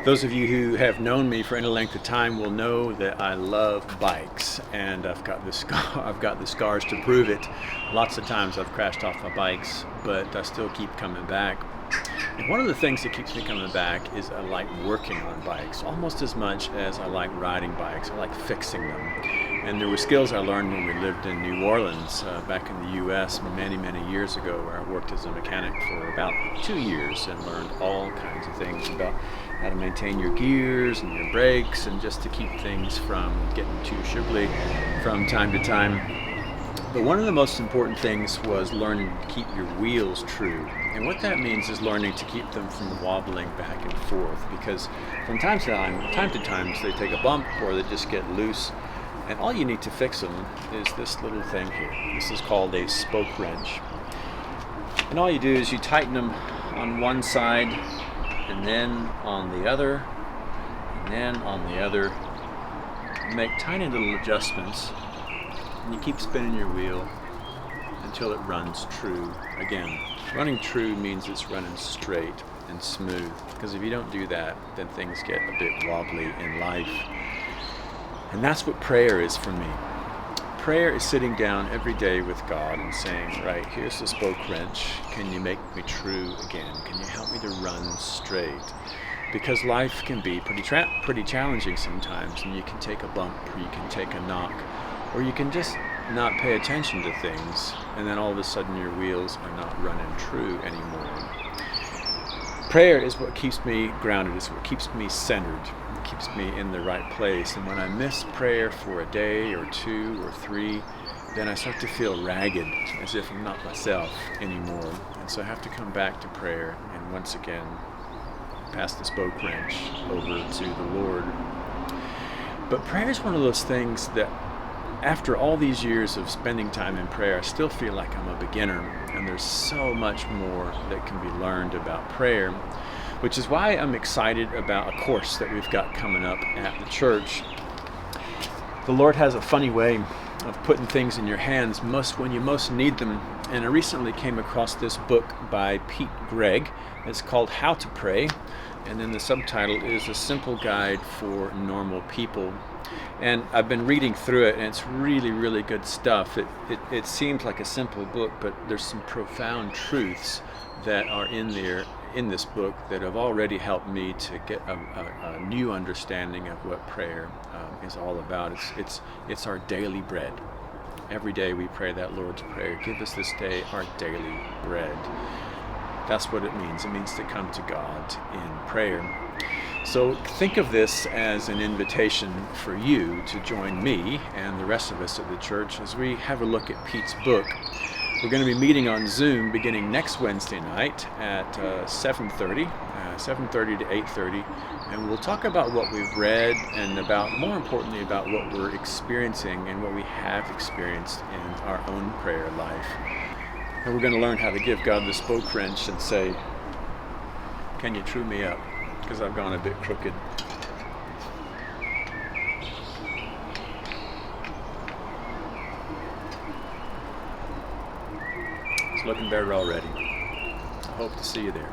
Those of you who have known me for any length of time will know that I love bikes, and I've got the scars to prove it. Lots of times I've crashed off my bikes, but I still keep coming back. And one of the things that keeps me coming back is I like working on bikes almost as much as I like riding bikes. I like fixing them. And there were skills I learned when we lived in New Orleans back in the U.S. many years ago, where I worked as a mechanic for about 2 years and learned all kinds of things about how to maintain your gears and your brakes and just to keep things from getting too shibbly from time to time. But one of the most important things was learning to keep your wheels true. And what that means is learning to keep them from wobbling back and forth, because from time to time they take a bump or they just get loose. And all you need to fix them is this little thing here. This is called a spoke wrench. And all you do is you tighten them on one side, and then on the other, and then on the other. You make tiny little adjustments, and you keep spinning your wheel until it runs true again. Running true means it's running straight and smooth, because if you don't do that, then things get a bit wobbly in life. And that's what prayer is for me. Prayer is sitting down every day with God and saying, right, here's the spoke wrench. Can you make me true again? Can you help me to run straight? Because life can be pretty challenging sometimes, and you can take a bump, or you can take a knock, or you can just not pay attention to things, and then all of a sudden your wheels are not running true anymore. Prayer is what keeps me grounded. It's what keeps me centered. It keeps me in the right place. And when I miss prayer for a day or two or three, then I start to feel ragged, as if I'm not myself anymore. And so I have to come back to prayer and once again pass the spoke wrench over to the Lord. But prayer is one of those things that after all these years of spending time in prayer, I still feel like I'm a beginner, and there's so much more that can be learned about prayer, which is why I'm excited about a course that we've got coming up at the church. The Lord has a funny way of putting things in your hands when you most need them, and I recently came across this book by Pete Greig. It's called How to Pray, and then the subtitle is A Simple Guide for Normal People. And I've been reading through it, and it's really good stuff. It seems like a simple book, but there's some profound truths that are in this book that have already helped me to get a new understanding of what prayer is all about. It's our daily bread. Every day we pray that Lord's Prayer. Give us this day our daily bread. That's what it means. It means to come to God in prayer. So think of this as an invitation for you to join me and the rest of us at the church as we have a look at Pete's book. We're going to be meeting on Zoom beginning next Wednesday night at 7:30 to 8:30, and we'll talk about what we've read and more importantly, about what we're experiencing and what we have experienced in our own prayer life. And we're going to learn how to give God the spoke wrench and say, can you true me up? Because I've gone a bit crooked. It's looking better already. I hope to see you there.